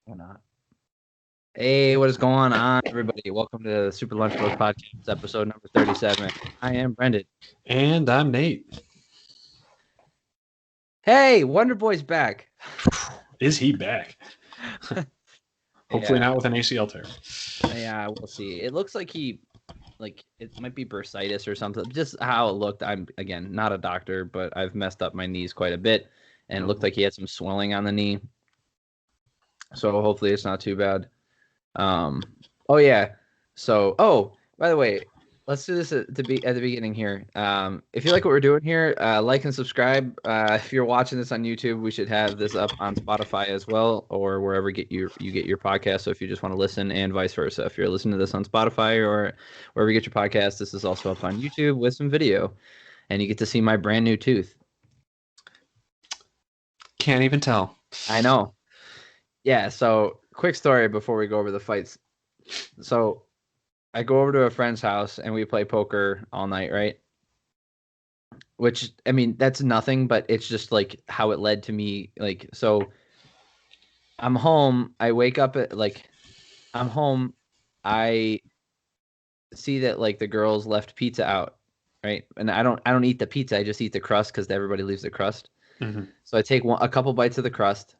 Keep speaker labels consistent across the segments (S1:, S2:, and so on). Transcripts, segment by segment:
S1: Or not. Hey, what is going on, everybody? Welcome to the Super Lunch Bros Podcast, episode number 37. I am Brendan.
S2: And I'm Nate.
S1: Hey, Wonder Boy's back.
S2: Is he back? Hopefully not with an ACL tear.
S1: Yeah, we'll see. It looks like it might be bursitis or something. Just how it looked. I'm, again, not a doctor, but I've messed up my knees quite a bit, and it looked like he had some swelling on the knee. So hopefully it's not too bad. Oh yeah. So, by the way, let's do this at the beginning here. If you like what we're doing here, like and subscribe. If you're watching this on YouTube, we should have this up on Spotify as well, or wherever you get your podcast. So if you just want to listen, and vice versa, if you're listening to this on Spotify or wherever you get your podcast, this is also up on YouTube with some video, and you get to see my brand new tooth.
S2: Can't even tell.
S1: I know. Yeah. So quick story before we go over the fights. So I go over to a friend's house and we play poker all night, right? Which, I mean, that's nothing, but it's just like how it led to me. Like, so I'm home. I wake up at I'm home. I see that like the girls left pizza out, right? And I don't eat the pizza. I just eat the crust because everybody leaves the crust.
S2: Mm-hmm.
S1: So I take a couple bites of the crust,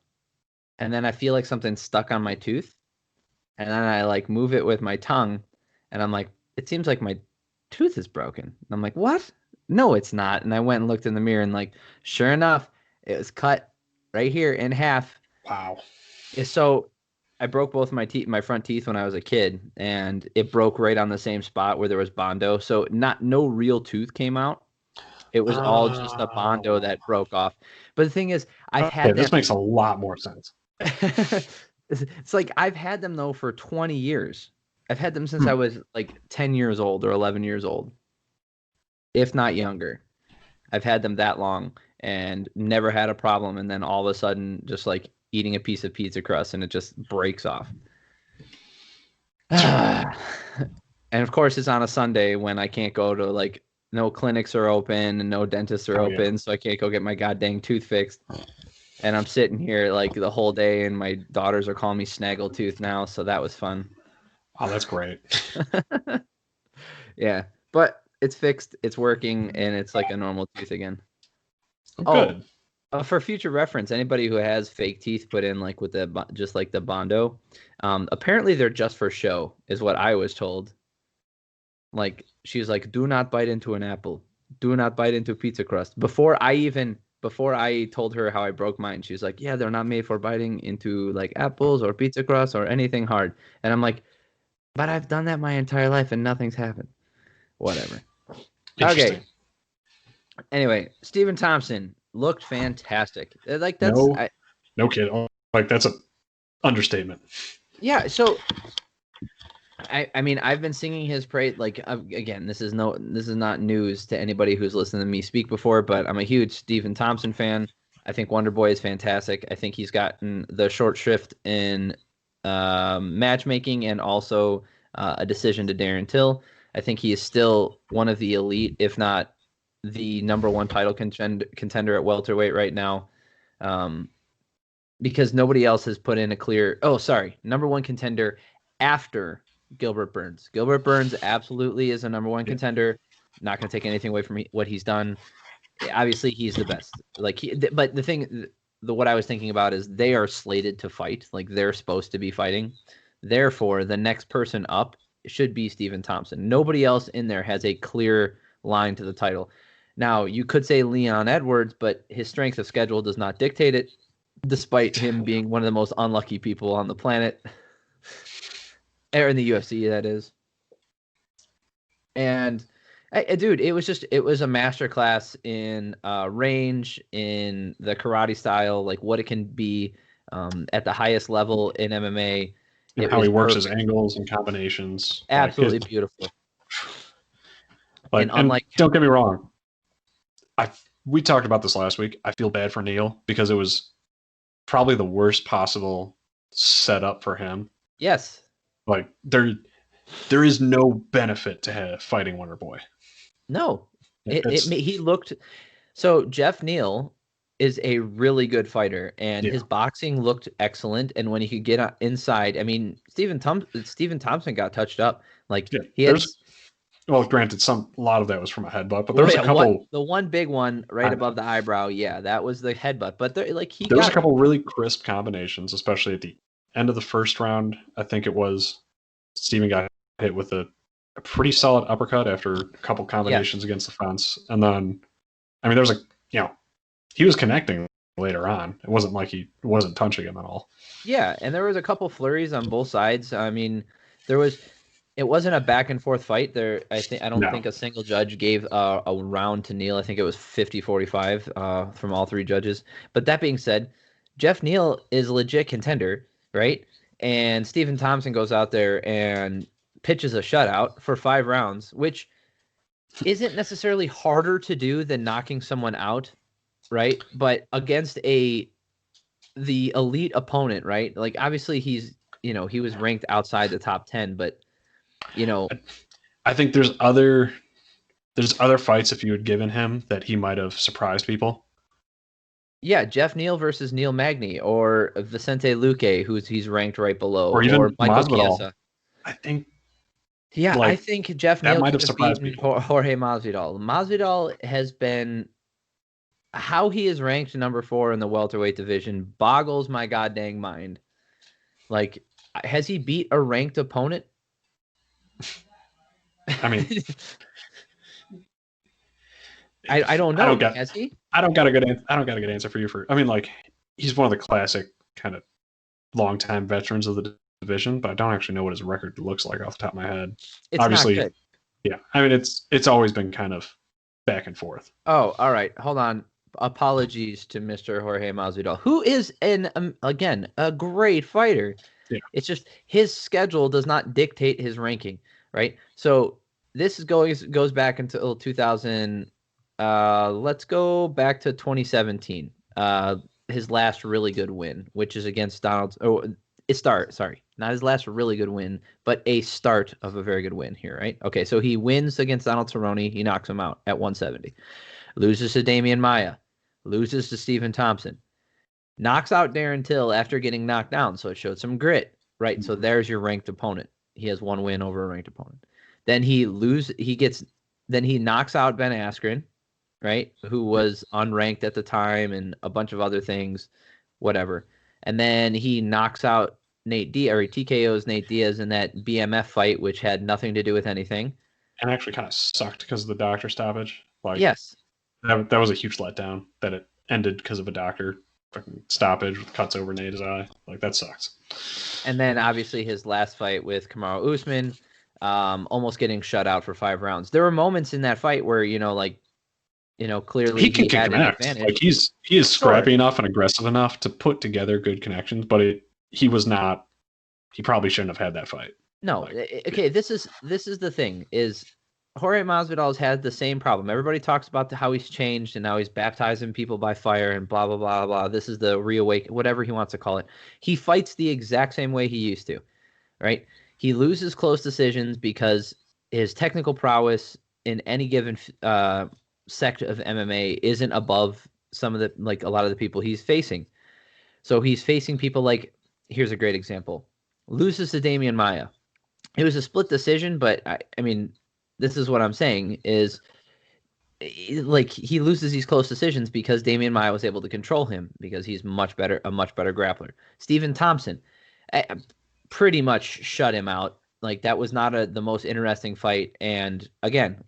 S1: and then I feel like something's stuck on my tooth, and then I like move it with my tongue, and I'm like, it seems like my tooth is broken. And I'm like, what? No, it's not. And I went and looked in the mirror, and like, sure enough, it was cut right here in half.
S2: Wow.
S1: So I broke both my front teeth when I was a kid, and it broke right on the same spot where there was Bondo. So no real tooth came out. It was all just a Bondo that broke off. But the thing is, I've had
S2: this makes a lot more sense.
S1: It's like I've had them though for 20 years. I've had them since I was like 10 years old or 11 years old, if not younger. I've had them that long and never had a problem. And then all of a sudden, just like eating a piece of pizza crust and it just breaks off. And of course, it's on a Sunday when I can't go to like no clinics are open and no dentists are open. Yeah. So I can't go get my goddamn tooth fixed. And I'm sitting here like the whole day, and my daughters are calling me Snaggletooth now, so that was fun.
S2: Oh, that's great.
S1: Yeah, but it's fixed, it's working, and it's like a normal tooth again.
S2: Good.
S1: For future reference, anybody who has fake teeth put in like with just like the Bondo, apparently they're just for show, is what I was told. Like she's like, do not bite into an apple, do not bite into pizza crust. Before I told her how I broke mine, she's like, yeah, they're not made for biting into like apples or pizza crust or anything hard. And I'm like, but I've done that my entire life and nothing's happened. Whatever. Okay. Anyway, Stephen Thompson looked fantastic. Like that's
S2: no kid. Like that's an understatement.
S1: Yeah. So I mean, I've been singing his praise. Like again, this is not news to anybody who's listened to me speak before, but I'm a huge Stephen Thompson fan. I think Wonder Boy is fantastic. I think he's gotten the short shrift in matchmaking and also a decision to Darren Till. I think he is still one of the elite, if not the number one title contender at welterweight right now, because nobody else has put in a clear. Oh, sorry, number one contender after Gilbert Burns. Gilbert Burns absolutely is a number one contender. Not going to take anything away from what he's done. Obviously, he's the best. But the thing, what I was thinking about is they are slated to fight. Like they're supposed to be fighting. Therefore, the next person up should be Stephen Thompson. Nobody else in there has a clear line to the title. Now, you could say Leon Edwards, but his strength of schedule does not dictate it, despite him being one of the most unlucky people on the planet. Or in the UFC, that is. And dude, it was a masterclass in range, in the karate style, like what it can be at the highest level in MMA.
S2: And how he works his angles and combinations.
S1: Absolutely beautiful.
S2: And don't get me wrong, we talked about this last week. I feel bad for Neal because it was probably the worst possible setup for him.
S1: Yes.
S2: Like there is no benefit to fighting Wonder Boy.
S1: No, he looked. So Jeff Neal is a really good fighter, and
S2: Yeah.
S1: his boxing looked excellent. And when he could get inside, I mean, Stephen Thompson got touched up. Like he had.
S2: Well, granted, a lot of that was from a headbutt, but there was a couple.
S1: The one big one right above the eyebrow, yeah, that was the headbutt. But there was
S2: a couple really crisp combinations, especially at the end of the first round. I think it was Steven got hit with a pretty solid uppercut after a couple combinations against the fence, and then, I mean, there was he was connecting later on. It wasn't like he wasn't touching him at all.
S1: Yeah, and there was a couple flurries on both sides. I mean, it wasn't a back and forth fight there. I don't think a single judge gave a round to Neal. I think it was 50-45 from all three judges. But that being said, Jeff Neal is a legit contender, right? And Stephen Thompson goes out there and pitches a shutout for 5 rounds, which isn't necessarily harder to do than knocking someone out, right? But against the elite opponent, right? Like obviously he was ranked outside the top 10, but
S2: I think there's other fights if you had given him that he might have surprised people.
S1: Yeah, Jeff Neal versus Neil Magny, or Vicente Luque, he's ranked right below,
S2: or even
S1: Michael
S2: Masvidal.
S1: Chiesa.
S2: I think.
S1: Yeah, I think Jeff Neal
S2: might have surprised
S1: people. Jorge Masvidal. Masvidal has been, how he is ranked number 4 in the welterweight division boggles my goddamn mind. Like, has he beat a ranked opponent?
S2: I mean,
S1: I don't know. Has he?
S2: I don't got a good answer for you. I mean, like, he's one of the classic kind of longtime veterans of the division, but I don't actually know what his record looks like off the top of my head.
S1: It's
S2: obviously
S1: not good.
S2: Yeah. I mean, it's always been kind of back and forth.
S1: Oh, all right. Hold on. Apologies to Mr. Jorge Masvidal, who is again a great fighter.
S2: Yeah.
S1: It's just his schedule does not dictate his ranking, right? So this goes back until 2000. Let's go back to 2017. His last really good win, which is against Donald. Sorry, not his last really good win, but a start of a very good win here, right? Okay, so he wins against Donald Cerrone. He knocks him out at 170. Loses to Damian Maia. Loses to Stephen Thompson. Knocks out Darren Till after getting knocked down, so it showed some grit, right? So there's your ranked opponent. He has one win over a ranked opponent. Then he knocks out Ben Askren, right? Who was unranked at the time and a bunch of other things, whatever. And then he knocks out Nate Diaz, or he TKOs Nate Diaz in that BMF fight, which had nothing to do with anything.
S2: And actually kind of sucked because of the doctor stoppage. Like,
S1: yes.
S2: That was a huge letdown that it ended because of a doctor fucking stoppage with cuts over Nate's eye. Like, that sucks.
S1: And then obviously his last fight with Kamaru Usman, almost getting shut out for 5 rounds. There were moments in that fight where, clearly he had an advantage.
S2: Like, he is scrappy enough and aggressive enough to put together good connections, but he probably shouldn't have had that fight.
S1: No. Okay. This is the thing is, Jorge Masvidal's had the same problem. Everybody talks about how he's changed and how he's baptizing people by fire and blah, blah, blah, blah. This is the reawaken, whatever he wants to call it. He fights the exact same way he used to, right? He loses close decisions because his technical prowess in any given sect of MMA isn't above some of a lot of the people he's facing. So he's facing people like, here's a great example. Loses to Damian Maia. It was a split decision, but I mean, this is what I'm saying is, like, he loses these close decisions because Damian Maia was able to control him because he's a much better grappler. Stephen Thompson pretty much shut him out. Like, that was not the most interesting fight. And again,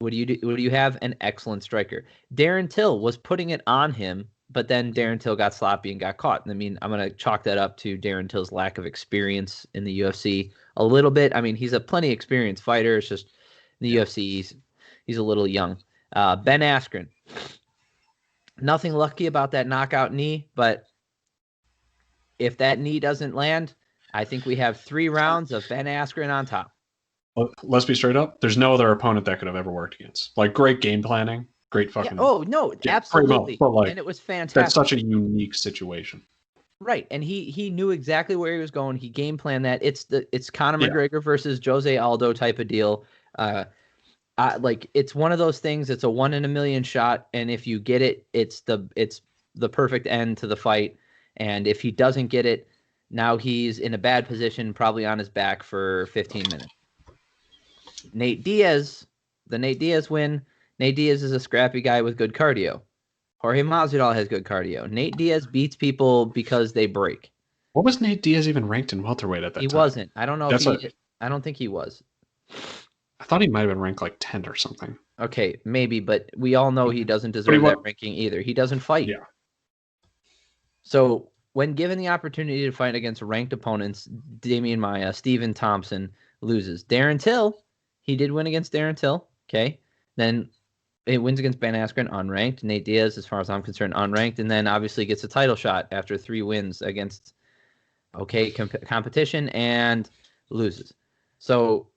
S1: what do you do? What do you have? An excellent striker. Darren Till was putting it on him, but then Darren Till got sloppy and got caught. I mean, I'm going to chalk that up to Darren Till's lack of experience in the UFC a little bit. I mean, he's a plenty experienced fighter. It's just in the UFC, he's a little young. Ben Askren, nothing lucky about that knockout knee, but if that knee doesn't land, I think we have 3 rounds of Ben Askren on top.
S2: Well, let's be straight up. There's no other opponent that could have ever worked against. Like, great game planning, great fucking.
S1: Yeah. Oh no, absolutely.
S2: But like,
S1: and it was fantastic.
S2: That's such a unique situation.
S1: Right, and he knew exactly where he was going. He game planned that. It's Conor McGregor versus Jose Aldo type of deal. Like, it's one of those things. It's a 1 in a million shot, and if you get it, it's the perfect end to the fight. And if he doesn't get it, now he's in a bad position, probably on his back for 15 minutes. Nate Diaz, the Nate Diaz win. Nate Diaz is a scrappy guy with good cardio. Jorge Masvidal has good cardio. Nate Diaz beats people because they break.
S2: What was Nate Diaz even ranked in welterweight at that time?
S1: He wasn't. I don't know I don't think he was.
S2: I thought he might have been ranked like 10 or something.
S1: Okay, maybe, but we all know he doesn't deserve that ranking either. He doesn't fight.
S2: Yeah.
S1: So when given the opportunity to fight against ranked opponents, Damian Maia, Stephen Thompson loses. Darren Till, he did win against Darren Till. Okay. Then it wins against Ben Askren, unranked. Nate Diaz, as far as I'm concerned, unranked. And then obviously gets a title shot after 3 wins against competition and loses. So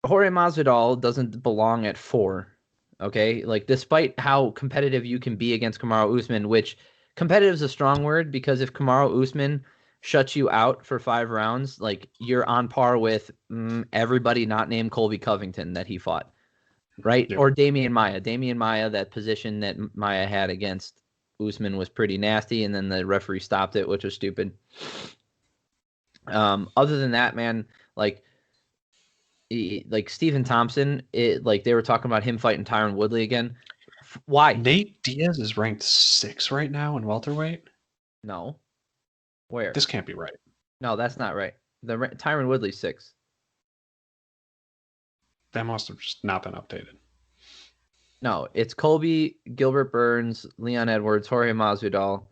S1: Jorge Masvidal doesn't belong at 4. Okay. Like, despite how competitive you can be against Kamaru Usman, which competitive is a strong word, because if Kamaru Usman shuts you out for 5 rounds, like, you're on par with everybody not named Colby Covington that he fought, right? Yeah. Or Damian Maia. That position that Maia had against Usman was pretty nasty, and then the referee stopped it, which was stupid. Other than that, man, like Stephen Thompson, they were talking about him fighting Tyron Woodley again. Why?
S2: Nate Diaz is ranked 6 right now in welterweight?
S1: No. Where?
S2: This can't be right.
S1: No, that's not right. Tyron Woodley's 6.
S2: That must have just not been updated.
S1: No, it's Colby, Gilbert Burns, Leon Edwards, Jorge Masvidal,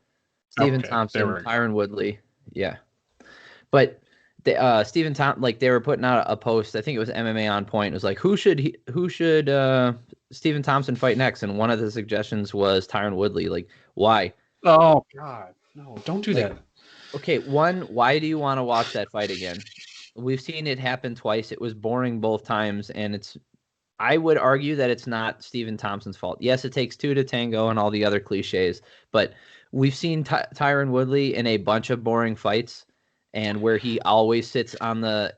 S1: Stephen Thompson, Tyron Woodley. Yeah. But Stephen Thompson, they were putting out a post. I think it was MMA On Point. It was like, who should Stephen Thompson fight next? And one of the suggestions was Tyron Woodley. Like, why?
S2: Oh God, no! Don't do that.
S1: Okay, why do you want to watch that fight again? We've seen it happen twice. It was boring both times, and I would argue that it's not Stephen Thompson's fault. Yes, it takes 2 to tango and all the other cliches, but we've seen Tyron Woodley in a bunch of boring fights, and where he always sits on the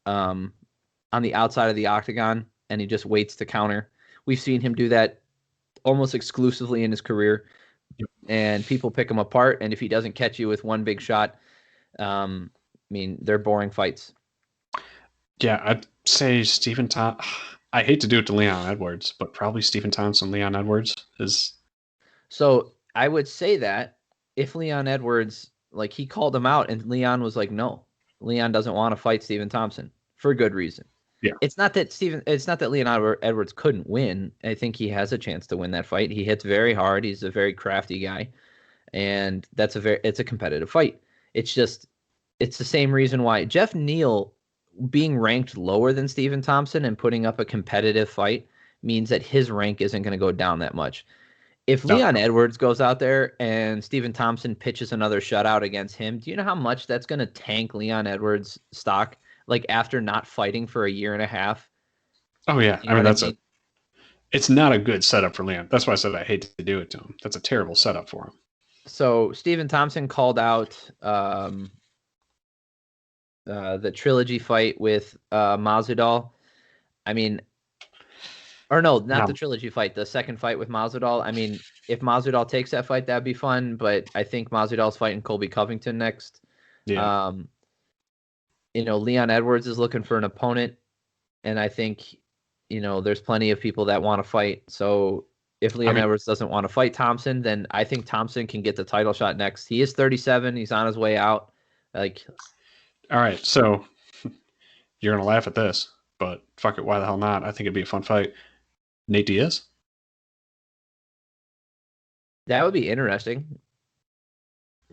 S1: outside of the octagon, and he just waits to counter. We've seen him do that almost exclusively in his career, and people pick him apart. And if he doesn't catch you with one big shot, they're boring fights.
S2: Yeah, I'd say Stephen Thompson. I hate to do it to Leon Edwards, but probably Stephen Thompson, Leon Edwards is.
S1: So I would say that if Leon Edwards, he called him out, and Leon was like, no, Leon doesn't want to fight Stephen Thompson for good reason.
S2: Yeah.
S1: It's not that Leon Edwards couldn't win. I think he has a chance to win that fight. He hits very hard. He's a very crafty guy, and it's a competitive fight. It's the same reason why Jeff Neal being ranked lower than Stephen Thompson and putting up a competitive fight means that his rank isn't going to go down that much. If Leon Edwards goes out there and Stephen Thompson pitches another shutout against him, do you know how much that's going to tank Leon Edwards' stock? After not fighting for a year and a half.
S2: Oh yeah, it's not a good setup for Leon. That's why I said I hate to do it to him. That's a terrible setup for him.
S1: So Stephen Thompson called out the trilogy fight with Masvidal. The trilogy fight, the second fight with Masvidal. If Masvidal takes that fight, that'd be fun, but I think Masvidal's fighting Colby Covington next.
S2: Yeah.
S1: Leon Edwards is looking for an opponent, and I think, there's plenty of people that want to fight. So if Leon Edwards doesn't want to fight Thompson, then I think Thompson can get the title shot next. He is 37. He's on his way out.
S2: All right, so you're going to laugh at this, but fuck it, why the hell not? I think it'd be a fun fight. Nate Diaz?
S1: That would be interesting.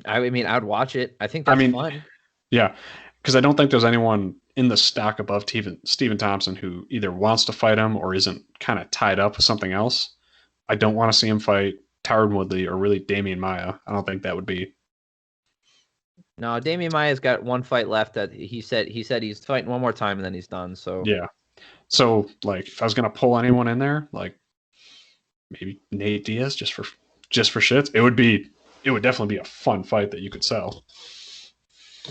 S1: I'd watch it. I think that's fun.
S2: Yeah, because I don't think there's anyone in the stock above Stephen Thompson who either wants to fight him or isn't kind of tied up with something else. I don't want to see him fight Tyron Woodley or really Damian Maia. I don't think that would be.
S1: No, Damian Maia's got one fight left that he said he's fighting one more time and then he's done. So
S2: yeah. So if I was gonna pull anyone in there, maybe Nate Diaz just for shits, it would definitely be a fun fight that you could sell.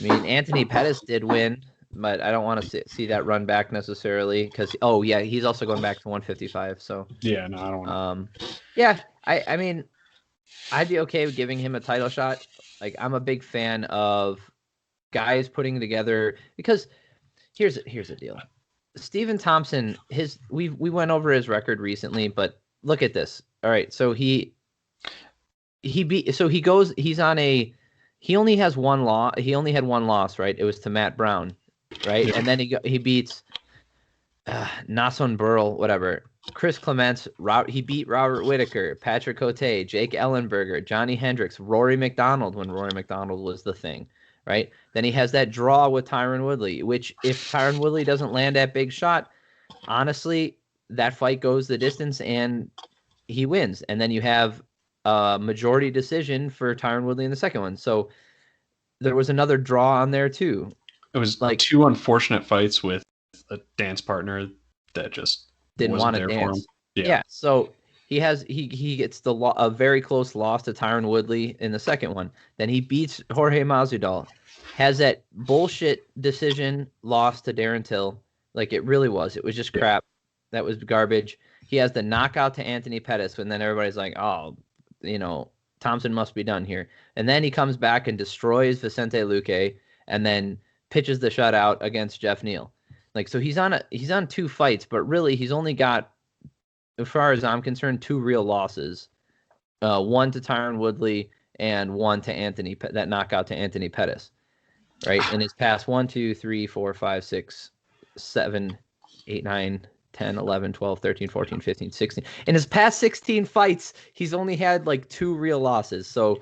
S1: Anthony Pettis did win, but I don't want to see that run back necessarily because he's also going back to 155. So
S2: yeah, no, I don't want.
S1: Yeah, I mean, I'd be okay with giving him a title shot. Like, I'm a big fan of guys putting together, because here's the deal. Stephen Thompson, we went over his record recently, but look at this. All right, so he only has one loss. He only had one loss, right? It was to Matt Brown, right?
S2: Yeah.
S1: And then he beats Nason Burl, whatever. Chris Clements, he beat Robert Whitaker, Patrick Cote, Jake Ellenberger, Johnny Hendricks, Rory McDonald when Rory McDonald was the thing, right? Then he has that draw with Tyron Woodley, which if Tyron Woodley doesn't land that big shot, honestly, that fight goes the distance and he wins. And then you have a majority decision for Tyron Woodley in the second one. So there was another draw on there too.
S2: It was like 2 unfortunate fights with a dance partner that just
S1: didn't want to dance. Yeah. So he gets a very close loss to Tyron Woodley in the second one. Then he beats Jorge Masvidal, has that bullshit decision loss to Darren Till. Like, it really was. It was just crap. That was garbage. He has the knockout to Anthony Pettis, and then everybody's like, oh, Thompson must be done here. And then he comes back and destroys Vicente Luque, and then pitches the shutout against Jeff Neal. Like, so he's on 2 fights, but really he's only got, as far as I'm concerned, 2 real losses. One to Tyron Woodley and one to that knockout to Anthony Pettis. Right? In his past 1, 2, 3, 4, 5, 6, 7, 8, 9, 10, 11, 12, 13, 14, 15, 16. In his past 16 fights, he's only had like 2 real losses. So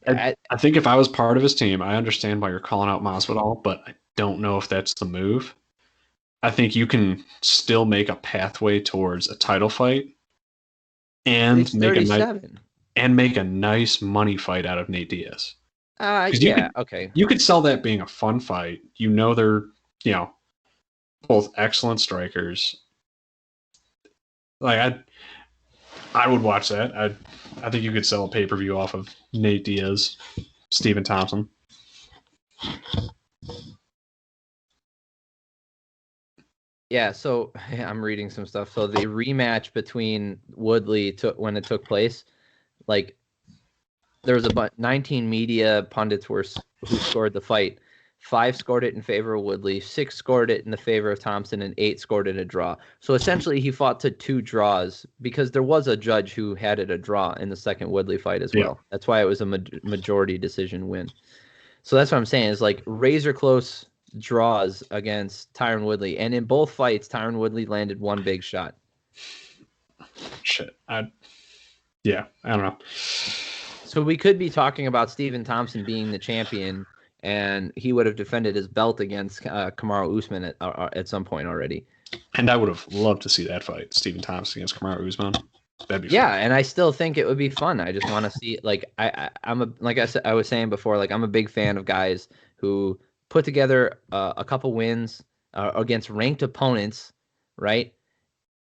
S2: I think if I was part of his team, I understand why you're calling out Masvidal, but I don't know if that's the move. I think you can still make a pathway towards a title fight and make a nice money fight out of Nate Diaz.
S1: Okay.
S2: You could sell that being a fun fight. They're, both excellent strikers. Like, I would watch that. I think you could sell a pay-per-view off of Nate Diaz, Stephen Thompson.
S1: Yeah, so I'm reading some stuff. So the rematch between Woodley when it took place, like, there was 19 media pundits who scored the fight. 5 scored it in favor of Woodley, 6 scored it in the favor of Thompson, and 8 scored it a draw. So essentially he fought to 2 draws because there was a judge who had it a draw in the second Woodley fight as well. That's why it was a majority decision win. So that's what I'm saying is, like, razor close draws against Tyron Woodley, and in both fights Tyron Woodley landed 1 big shot.
S2: Shit. I don't know.
S1: So we could be talking about Stephen Thompson being the champion, and he would have defended his belt against Kamaru Usman at some point already.
S2: And I would have loved to see that fight, Stephen Thompson against Kamaru Usman. That'd be fun.
S1: Yeah, and I still think it would be fun. I just want to see, like, I was saying before, like, I'm a big fan of guys who put together a couple wins against ranked opponents, right?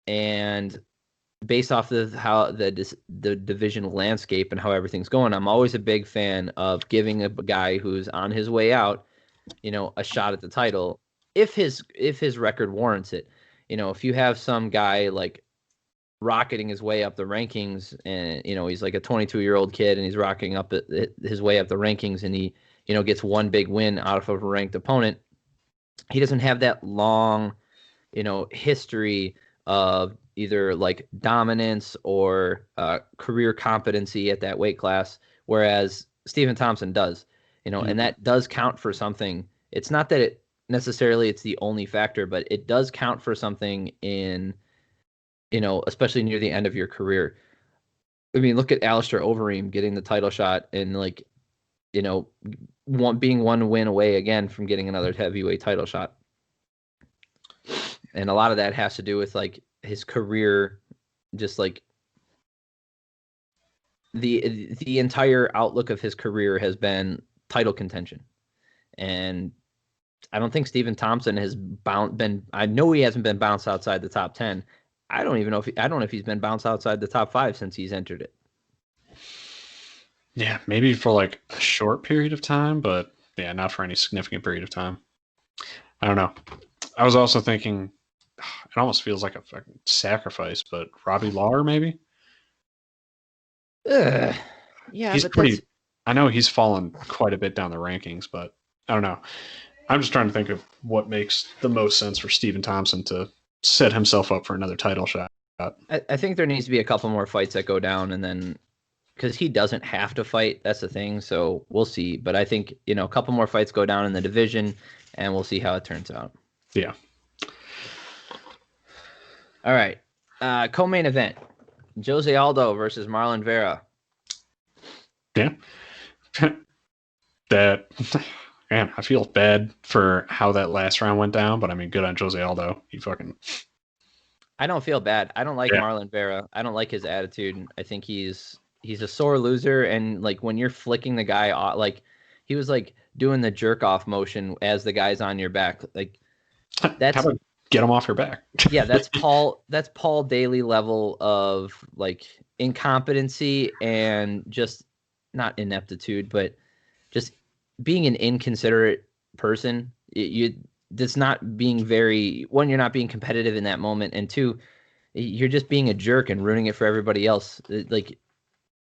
S1: And based off of how the divisional landscape and how everything's going, I'm always a big fan of giving a guy who's on his way out, a shot at the title if his record warrants it. If you have some guy like rocketing his way up the rankings, and he's like a 22-year-old kid and he's rocketing up his way up the rankings, and he gets 1 big win out of a ranked opponent, he doesn't have that long history of either like dominance or career competency at that weight class, whereas Stephen Thompson does, and that does count for something. It's not that it necessarily it's the only factor, but it does count for something in, especially near the end of your career. I mean, look at Alistair Overeem getting the title shot and, like, being 1 win away again from getting another heavyweight title shot. And a lot of that has to do with, like, his career, just like the entire outlook of his career has been title contention. And I don't think Stephen Thompson has I know he hasn't been bounced outside the top 10. I don't know if he's been bounced outside the top 5 since he's entered it.
S2: Yeah, maybe for like a short period of time, but yeah, not for any significant period of time. I don't know. I was also thinking, it almost feels like a fucking sacrifice, but Robbie Lawler maybe?
S1: Ugh. Yeah,
S2: he's
S1: but
S2: pretty. I know he's fallen quite a bit down the rankings, but I don't know. I'm just trying to think of what makes the most sense for Stephen Thompson to set himself up for another title shot.
S1: I think there needs to be a couple more fights that go down, and then because he doesn't have to fight, that's the thing. So we'll see. But I think a couple more fights go down in the division, and we'll see how it turns out.
S2: Yeah.
S1: All right. Co-main event: Jose Aldo versus Marlon Vera.
S2: Yeah. That, man, I feel bad for how that last round went down, but I mean, good on Jose Aldo.
S1: I don't feel bad. I don't like Marlon Vera. I don't like his attitude. I think he's a sore loser, and like when you're flicking the guy off, like he was like doing the jerk off motion as the guy's on your back. Like that's
S2: how about get him off your back.
S1: Yeah, that's Paul Daly level of like incompetency and just not ineptitude, but just being an inconsiderate person. That's not being one, you're not being competitive in that moment, and two, you're just being a jerk and ruining it for everybody else. Like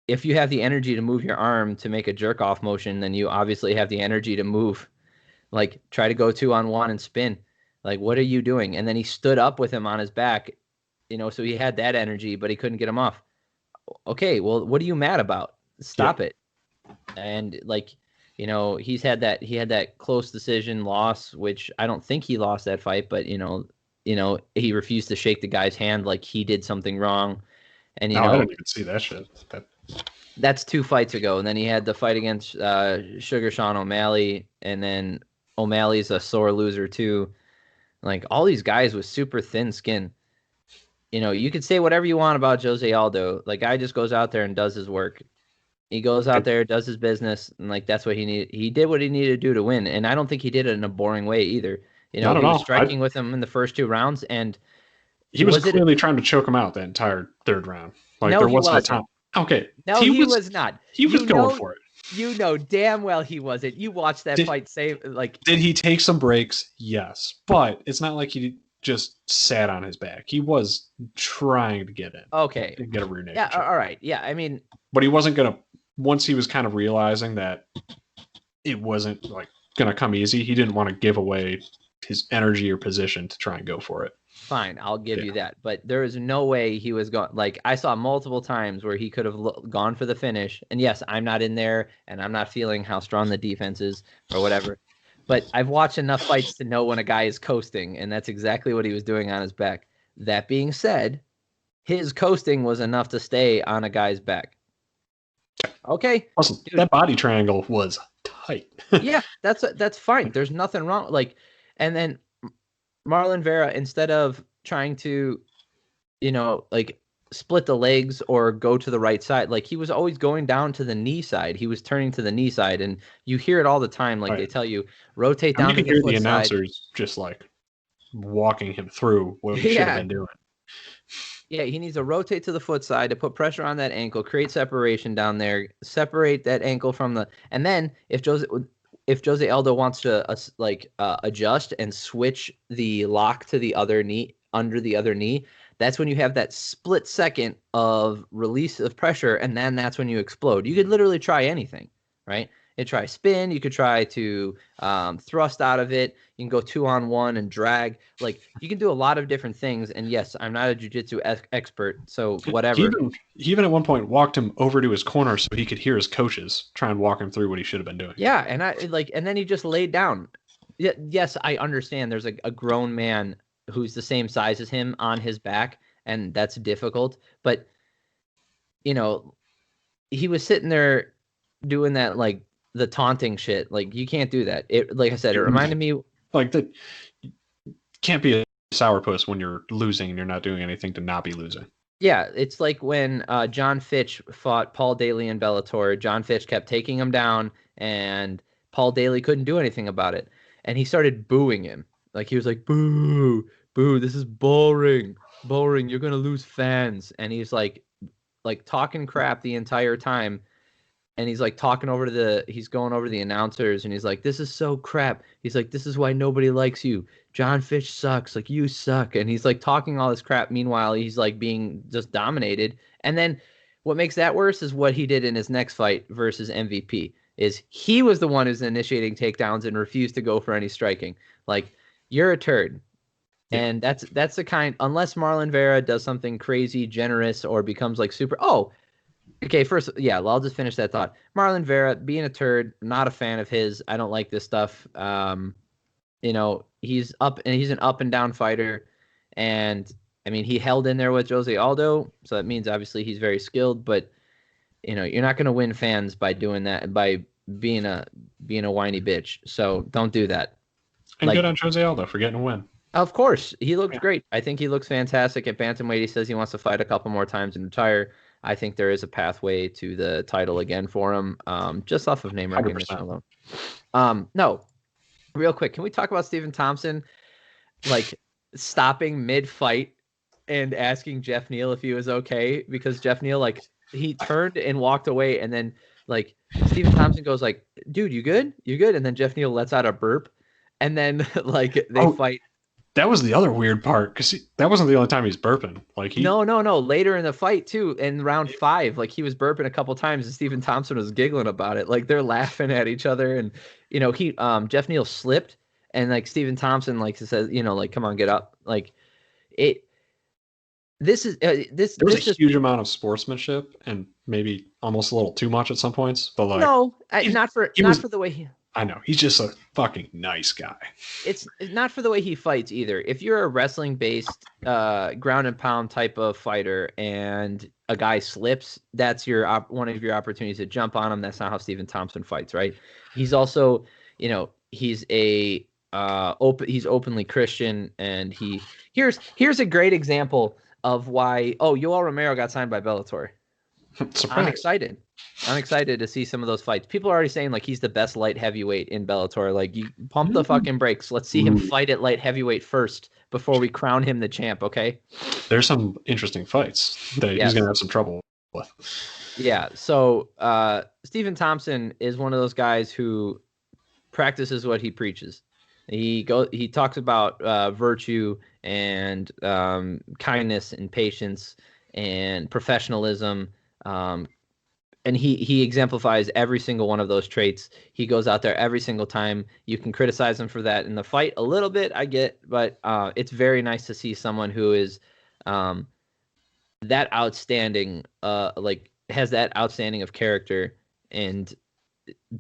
S1: if you have the energy to move your arm to make a jerk off motion, then you obviously have the energy to move, like try to go 2-on-1 and spin. Like, what are you doing? And then he stood up with him on his back, so he had that energy, but he couldn't get him off. Okay, well, what are you mad about? Stop it. And like, he had that close decision loss, which I don't think he lost that fight, but he refused to shake the guy's hand like he did something wrong. And
S2: I didn't even see that shit.
S1: That's 2 fights ago. And then he had the fight against Sugar Sean O'Malley, and then O'Malley's a sore loser too. Like all these guys with super thin skin. You could say whatever you want about Jose Aldo. Like guy just goes out there and does his work. He goes out there, does his business, and like that's what he needed. He did what he needed to do to win, and I don't think he did it in a boring way either. He was striking with him in the first 2 rounds, and
S2: he was clearly trying to choke him out the entire 3rd round. Like
S1: no,
S2: there wasn't a time. Okay,
S1: no, he was not.
S2: He was going for it.
S1: You know damn well he wasn't. You watched that fight.
S2: Did he take some breaks? Yes, but it's not like he just sat on his back. He was trying to get in.
S1: Okay,
S2: get a rear naked.
S1: Yeah, all right. Yeah, I mean,
S2: but he wasn't gonna. Once he was kind of realizing that it wasn't like gonna come easy, he didn't want to give away his energy or position to try and go for it.
S1: Fine, I'll give you that. But there is no way he was going. Like I saw multiple times where he could have gone for the finish. And yes, I'm not in there, and I'm not feeling how strong the defense is or whatever. But I've watched enough fights to know when a guy is coasting, and that's exactly what he was doing on his back. That being said, his coasting was enough to stay on a guy's back. Okay.
S2: Awesome. That body triangle was tight.
S1: Yeah, that's fine. There's nothing wrong. Like, and then Marlon Vera, instead of trying to, like split the legs or go to the right side, like he was always going down to the knee side. He was turning to the knee side, and you hear it all the time. Like they tell you, rotate down to the foot side. You can hear the announcers
S2: just like walking him through what he should have been doing.
S1: Yeah, he needs to rotate to the foot side to put pressure on that ankle, create separation down there, separate that ankle from the, and then if Jose Aldo wants to adjust and switch the lock to the other knee, under the other knee, that's when you have that split second of release of pressure, and then that's when you explode. You could literally try anything, right? You could try spin, you could try to thrust out of it, you can go 2-on-1 and drag. Like you can do a lot of different things. And yes, I'm not a jiu-jitsu expert, so whatever.
S2: He even at one point walked him over to his corner so he could hear his coaches try and walk him through what he should have been doing.
S1: Yeah, and then he just laid down. Yes, I understand there's a grown man who's the same size as him on his back, and that's difficult. But he was sitting there doing that like the taunting shit. Like you can't do that. It, like I said, it reminded me
S2: like that. Can't be a sourpuss when you're losing and you're not doing anything to not be losing.
S1: Yeah, it's like when John Fitch fought Paul Daly in Bellator. John Fitch kept taking him down, and Paul Daly couldn't do anything about it. And he started booing him. Like he was like, "Boo, boo! This is boring, boring. You're gonna lose fans." And he's like talking crap the entire time. And he's like he's going over the announcers, and he's like, "This is so crap." He's like, "This is why nobody likes you. John Fitch sucks. Like you suck." And he's like talking all this crap. Meanwhile, he's like being just dominated. And then what makes that worse is what he did in his next fight versus MVP. Is he was the one who's initiating takedowns and refused to go for any striking. Like, you're a turd. Yeah. And that's the kind, unless Marlon Vera does something crazy, generous, or becomes like super. Oh, okay. First, yeah, I'll just finish that thought. Marlon Vera being a turd, not a fan of his. I don't like this stuff. He's an up and down fighter, and I mean, he held in there with Jose Aldo, so that means obviously he's very skilled. But you're not going to win fans by doing that, by being a whiny bitch. So don't do that.
S2: And good on Jose Aldo for getting a win.
S1: Of course, he looks great. I think he looks fantastic at bantamweight. He says he wants to fight a couple more times and retire. I think there is a pathway to the title again for him, just off of name recognition 100%. Alone. No, real quick, can we talk about Stephen Thompson, like stopping mid-fight and asking Jeff Neal if he was okay? Because Jeff Neal, like, he turned and walked away, and then like Stephen Thompson goes like, "Dude, you good? You good?" And then Jeff Neal lets out a burp, and then like they fight.
S2: That was the other weird part, because that wasn't the only time he's burping. Like
S1: No. Later in the fight too, in round 5, like he was burping a couple times, and Stephen Thompson was giggling about it. Like they're laughing at each other, and Jeff Neal slipped, and like Stephen Thompson like says, like, come on, get up. Like it. This is this.
S2: There was a huge amount of sportsmanship, and maybe almost a little too much at some points. But like,
S1: no, not for the way he.
S2: I know, he's just a fucking nice guy. It's
S1: not for the way he fights either. If you're a wrestling-based ground and pound type of fighter and a guy slips, that's one of your opportunities to jump on him. That's not how Stephen Thompson fights, right? He's also, he's he's openly Christian, and here's a great example of why. Oh, Yoel Romero got signed by Bellator. I'm excited. I'm excited to see some of those fights. People are already saying like he's the best light heavyweight in Bellator. Like, you pump the fucking brakes. Let's see him fight at light heavyweight first before we crown him the champ. Okay.
S2: There's some interesting fights that he's gonna have some trouble with.
S1: Yeah. So Stephen Thompson is one of those guys who practices what he preaches. He talks about virtue and kindness and patience and professionalism. And he exemplifies every single one of those traits. He goes out there every single time. You can criticize him for that in the fight a little bit, I get, but it's very nice to see someone who is that outstanding, has that outstanding of character and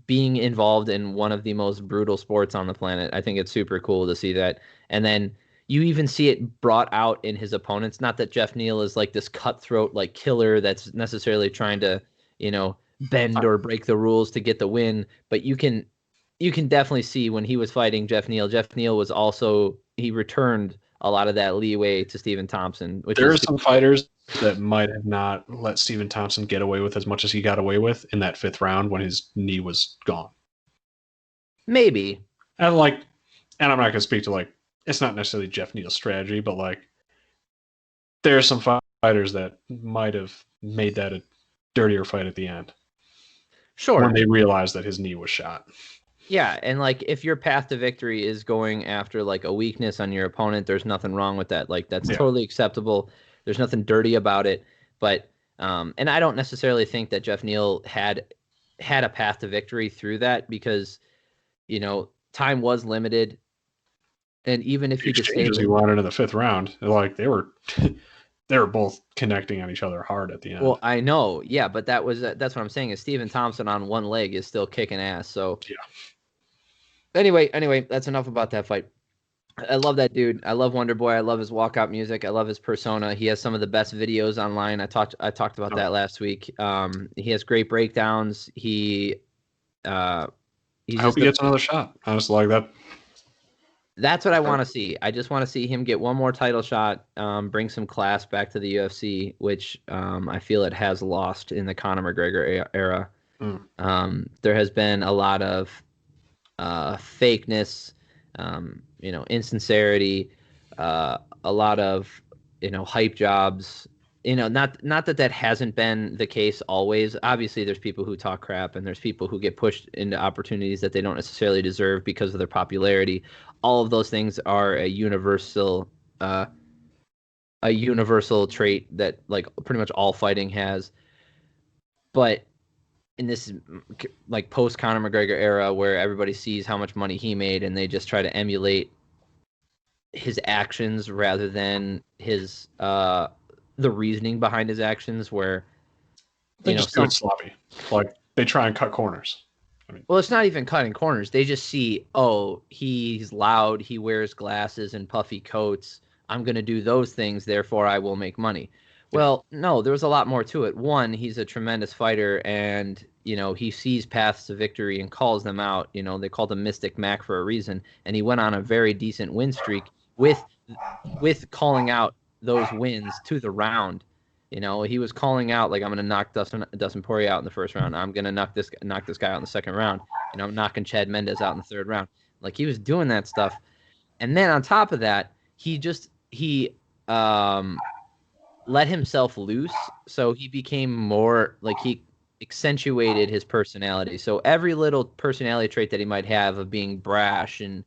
S1: being involved in one of the most brutal sports on the planet. I think it's super cool to see that. And then you even see it brought out in his opponents. Not that Jeff Neal is like this cutthroat, like killer that's necessarily trying to, bend or break the rules to get the win. But you can definitely see when he was fighting Jeff Neal was also, he returned a lot of that leeway to Stephen Thompson.
S2: There are some fighters that might have not let Stephen Thompson get away with as much as he got away with in that 5th round when his knee was gone.
S1: Maybe.
S2: And I'm not going to speak to it's not necessarily Jeff Neal's strategy, but there are some fighters that might have made that a dirtier fight at the end.
S1: Sure.
S2: When they realized that his knee was shot.
S1: Yeah, and if your path to victory is going after a weakness on your opponent, there's nothing wrong with that. That's totally acceptable. There's nothing dirty about it. But and I don't necessarily think that Jeff Neal had a path to victory through that, because time was limited. And even if he just stayed,
S2: he wanted in the 5th round, they were both connecting on each other hard at the end.
S1: Well, I know, yeah, but that's what I'm saying is Stephen Thompson on one leg is still kicking ass. So
S2: yeah.
S1: Anyway, that's enough about that fight. I love that dude. I love Wonder Boy. I love his walkout music. I love his persona. He has some of the best videos online. I talked about that last week. He has great breakdowns. I
S2: hope he gets another shot. Honestly, like that.
S1: That's what I want to see. I just want to see him get one more title shot, bring some class back to the UFC, which I feel it has lost in the Conor McGregor era. There has been a lot of fakeness, insincerity, a lot of hype jobs. Not that hasn't been the case always. Obviously, there's people who talk crap, and there's people who get pushed into opportunities that they don't necessarily deserve because of their popularity. All of those things are a universal trait that pretty much all fighting has. But in this like post Conor McGregor era where everybody sees how much money he made and they just try to emulate his actions rather than his the reasoning behind his actions, where
S2: they just do it sloppy. Like they try and cut corners.
S1: Well, it's not even cutting corners. They just see, oh, he's loud, he wears glasses and puffy coats. I'm going to do those things, therefore I will make money. Yeah. Well, no, there was a lot more to it. One, he's a tremendous fighter, and he sees paths to victory and calls them out. They called him Mystic Mac for a reason, and he went on a very decent win streak with calling out those wins to the round. He was calling out like, I'm going to knock Dustin Poirier out in the first round. I'm going to knock this guy out in the second round. I'm knocking Chad Mendes out in the third round. Like, he was doing that stuff. And then on top of that, he let himself loose. So he became more like, he accentuated his personality. So every little personality trait that he might have of being brash and,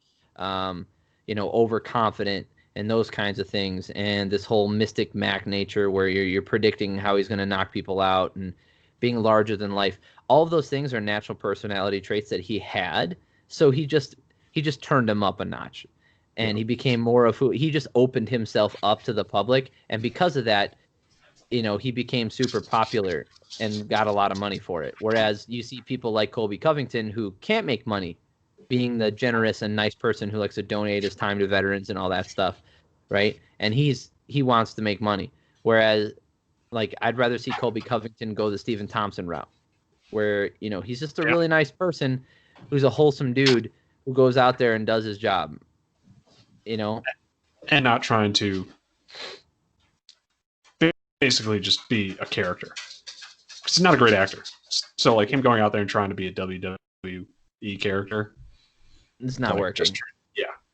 S1: overconfident, and those kinds of things, and this whole Mystic Mac nature where you're predicting how he's going to knock people out and being larger than life. All of those things are natural personality traits that he had. So he just turned him up a notch, and he became more of who he just opened himself up to the public. And because of that, he became super popular and got a lot of money for it. Whereas you see people like Colby Covington who can't make money being the generous and nice person who likes to donate his time to veterans and all that stuff, right? And he wants to make money. Whereas, like, I'd rather see Colby Covington go the Stephen Thompson route, where, he's just a really nice person who's a wholesome dude who goes out there and does his job, And
S2: not trying to basically just be a character. He's not a great actor. So, like, him going out there and trying to be a WWE character,
S1: it's not working.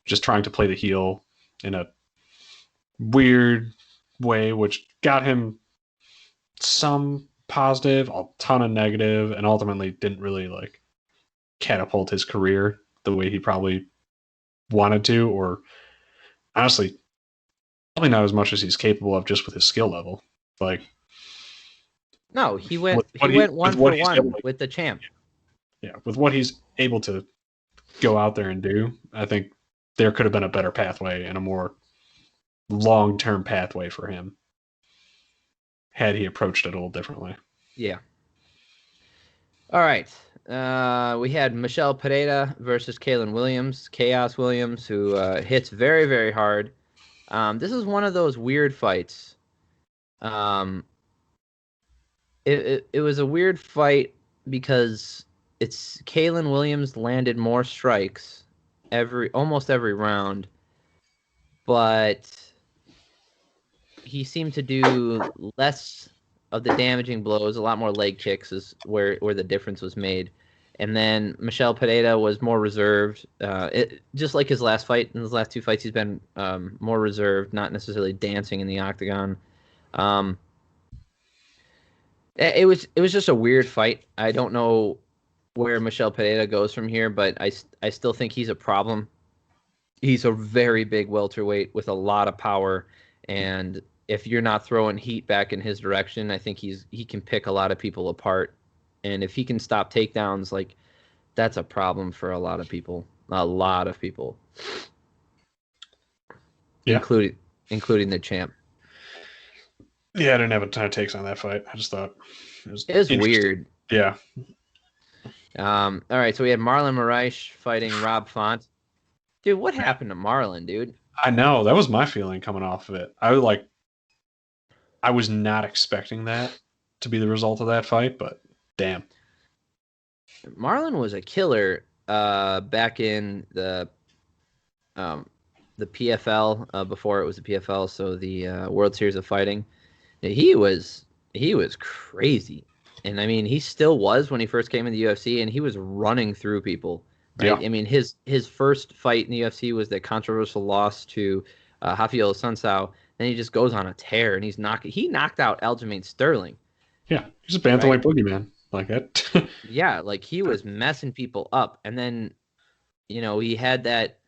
S2: Just trying to play the heel in a weird way, which got him some positive, a ton of negative, and ultimately didn't really like catapult his career the way he probably wanted to, or honestly, probably not as much as he's capable of just with his skill level. Like,
S1: no, he went 1-for-1 with the champ.
S2: Yeah, with what he's able to go out there and do, I think there could have been a better pathway and a more long-term pathway for him had he approached it a little differently.
S1: Yeah. All right. We had Michelle Pereira versus Kailyn Williams, Chaos Williams, who hits very, very hard. This is one of those weird fights. It was a weird fight because it's Kailyn Williams landed more strikes almost every round, but he seemed to do less of the damaging blows. A lot more leg kicks is where the difference was made. And then Michelle Pereira was more reserved. Just like his last fight, in his last two fights, he's been more reserved, not necessarily dancing in the octagon. It was just a weird fight. I don't know where Michelle Pereira goes from here, but I still think he's a problem. He's a very big welterweight with a lot of power, and if you're not throwing heat back in his direction, I think he can pick a lot of people apart. And if he can stop takedowns, like, that's a problem for a lot of people.
S2: Yeah.
S1: Including the champ.
S2: Yeah, I didn't have a ton of takes on that fight. I just thought
S1: it was weird.
S2: Yeah.
S1: All right, so we had Marlon Moraes fighting Rob Font. Dude, what happened to Marlon, dude?
S2: I know. That was my feeling coming off of it. I was not expecting that to be the result of that fight, but damn.
S1: Marlon was a killer back in the PFL, before it was the PFL, so the World Series of Fighting. He was crazy. And I mean, he still was when he first came in the UFC, and he was running through people. Right? Yeah. I mean, his first fight in the UFC was the controversial loss to Rafael Sunsao. Then he just goes on a tear, and he knocked out Aljamain Sterling.
S2: Yeah, he's a bantamweight boogeyman like that.
S1: Yeah, like, he was messing people up, and then he had that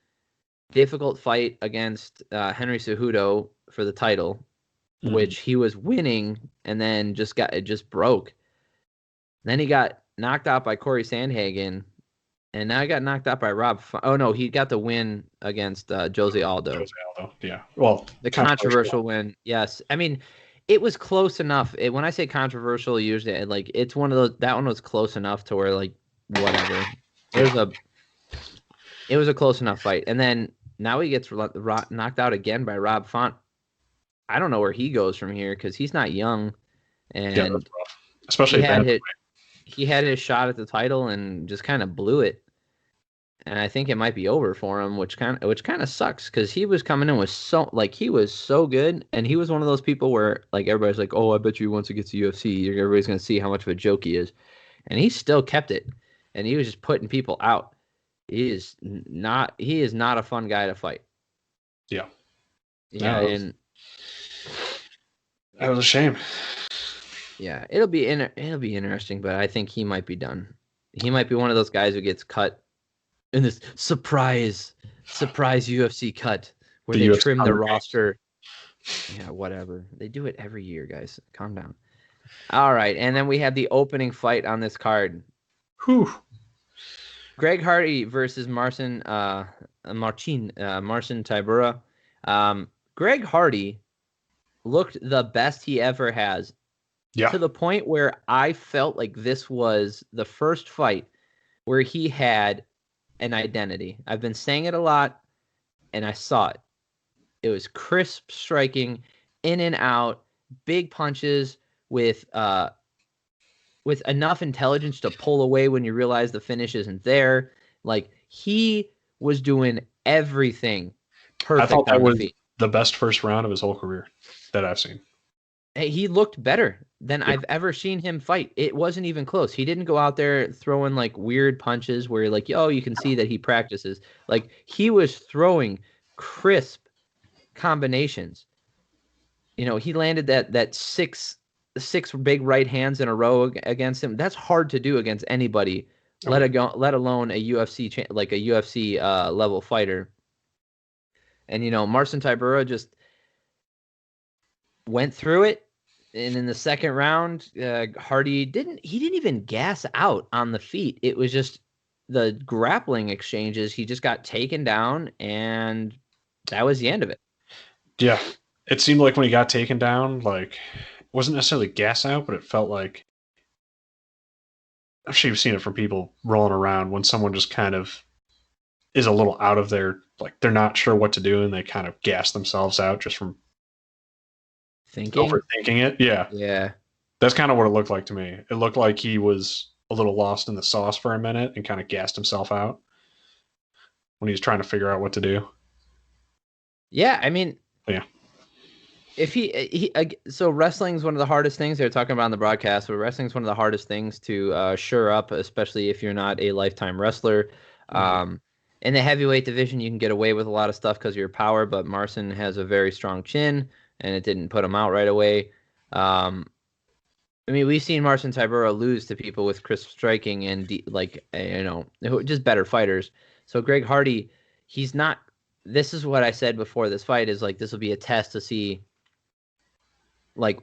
S1: difficult fight against Henry Cejudo for the title, which he was winning, and then just broke. Then he got knocked out by Corey Sandhagen, and now he got knocked out by Rob. Oh no, he got the win against Jose Aldo.
S2: Jose Aldo, yeah. Well,
S1: the controversial win. Yes, I mean, it was close enough. When I say controversial, usually it's one of those. That one was close enough to where whatever. It was a close enough fight, and then now he gets knocked out again by Rob Font. I don't know where he goes from here because he's not young, and
S2: especially
S1: he had his shot at the title and just kind of blew it. And I think it might be over for him, which kind of sucks because he was coming in with he was so good, and he was one of those people where everybody's like, oh, I bet you once he gets to UFC, everybody's gonna see how much of a joke he is, and he still kept it, and he was just putting people out. He is not a fun guy to fight.
S2: Yeah.
S1: And
S2: that was a shame.
S1: Yeah, it'll be interesting, but I think he might be done. He might be one of those guys who gets cut in this surprise UFC cut where they trim the roster. Yeah, whatever. They do it every year, guys. Calm down. All right, and then we have the opening fight on this card.
S2: Whew.
S1: Greg Hardy versus Marcin Tybura. Greg Hardy looked the best he ever has.
S2: Yeah.
S1: To the point where I felt like this was the first fight where he had an identity. I've been saying it a lot, and I saw it. It was crisp striking, in and out, big punches with enough intelligence to pull away when you realize the finish isn't there. He was doing everything perfect.
S2: I thought that was the best first round of his whole career that I've seen.
S1: He looked better than I've ever seen him fight. It wasn't even close. He didn't go out there throwing weird punches where you can see that he practices. He was throwing crisp combinations. He landed that six big right hands in a row against him. That's hard to do against anybody, let alone a UFC a UFC level fighter. And Marcin Tybura just went through it. And in the second round, Hardy didn't even gas out on the feet. It was just the grappling exchanges. He just got taken down, and that was the end of it.
S2: Yeah. It seemed like when he got taken down, it wasn't necessarily gas out, but it felt like I'm sure you've seen it from people rolling around when someone just kind of is a little out of their, they're not sure what to do, and they kind of gas themselves out just from overthinking it.
S1: Yeah.
S2: That's kind of what it looked like to me. It looked like he was a little lost in the sauce for a minute and kind of gassed himself out when he was trying to figure out what to do.
S1: Yeah, I mean,
S2: yeah.
S1: If so wrestling's one of the hardest things they're talking about on the broadcast, but wrestling's one of the hardest things to shore up, especially if you're not a lifetime wrestler. Mm-hmm. In the heavyweight division, you can get away with a lot of stuff because of your power, but Marcin has a very strong chin, and it didn't put him out right away. We've seen Marcin Tybura lose to people with crisp striking and just better fighters. So Greg Hardy, he's not. This is what I said before this fight is this will be a test to see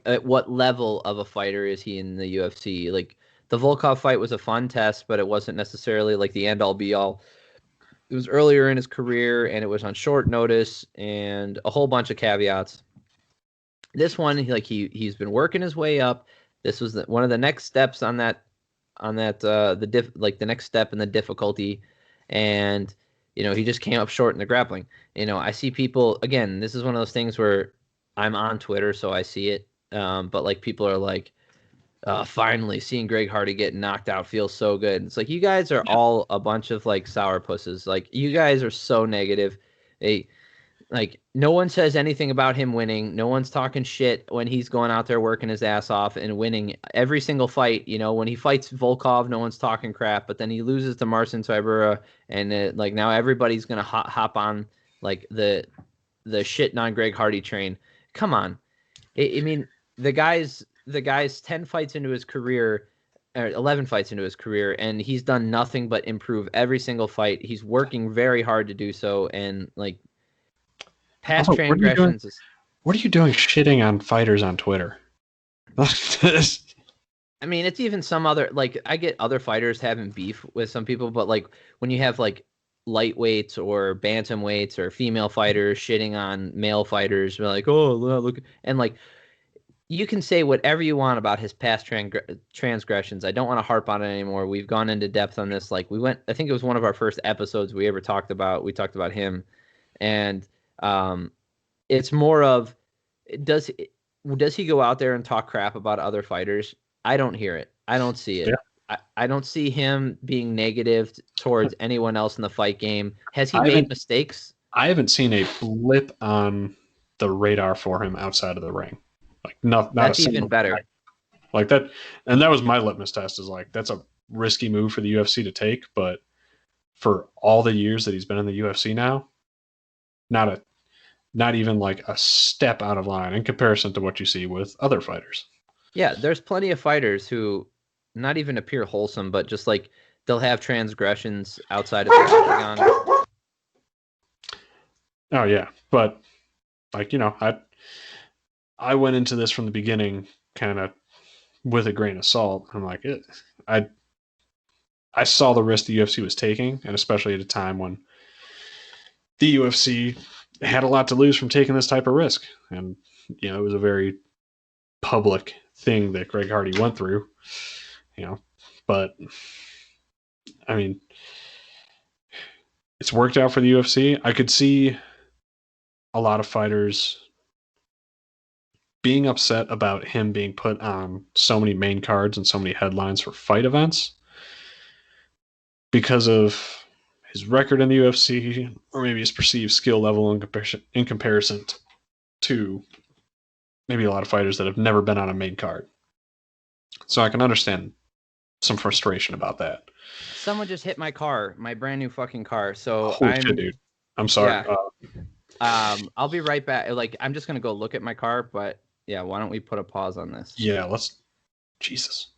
S1: at what level of a fighter is he in the UFC. The Volkov fight was a fun test, but it wasn't necessarily the end all be all. It was earlier in his career, and it was on short notice, and a whole bunch of caveats. This one, he's been working his way up. This was one of the next steps on the next step in the difficulty, and he just came up short in the grappling. I see people again. This is one of those things where I'm on Twitter, so I see it. But people are finally seeing Greg Hardy get knocked out feels so good. It's you guys are all a bunch of sourpusses. You guys are so negative. No one says anything about him winning. No one's talking shit when he's going out there working his ass off and winning every single fight. When he fights Volkov, no one's talking crap. But then he loses to Marcin Tybura, and now everybody's gonna hop on the shit on Greg Hardy train. Come on, the guy's 10 fights into his career, or 11 fights into his career, and he's done nothing but improve every single fight. He's working very hard to do so, and past transgressions.
S2: What are you doing shitting on fighters on Twitter?
S1: I mean, it's even some other, like, I get other fighters having beef with some people, but like when you have like lightweights or bantamweights or female fighters shitting on male fighters, we're like, oh, look, and like you can say whatever you want about his past transgressions. I don't want to harp on it anymore. We've gone into depth on this. Like I think it was one of our first episodes we ever talked about. We talked about him, and it's more of does does he go out there and talk crap about other fighters? I don't hear it. I don't see it.
S2: Yeah.
S1: I don't see him being negative towards anyone else in the fight game. Has he made mistakes?
S2: I haven't seen a blip on the radar for him outside of the ring. Like not
S1: That's
S2: a single
S1: even better.
S2: Like that, and that was my litmus test. Is like that's a risky move for the UFC to take, but for all the years that he's been in the UFC now, not even like a step out of line in comparison to what you see with other fighters.
S1: Yeah, there's plenty of fighters who not even appear wholesome, but just like they'll have transgressions outside of the octagon.
S2: Oh yeah, but like I went into this from the beginning kind of with a grain of salt. I'm like, I saw the risk the UFC was taking, and especially at a time when the UFC had a lot to lose from taking this type of risk. And, it was a very public thing that Greg Hardy went through, but I mean, it's worked out for the UFC. I could see a lot of fighters being upset about him being put on so many main cards and so many headlines for fight events because of his record in the UFC, or maybe his perceived skill level in comparison to maybe a lot of fighters that have never been on a main card. So I can understand some frustration about that.
S1: Someone just hit my car, my brand new fucking car. So
S2: Holy shit, dude. I'm sorry.
S1: Yeah. I'll be right back. Like, I'm just gonna go look at my car, but yeah, why don't we put a pause on this?
S2: Yeah, let's. Jesus.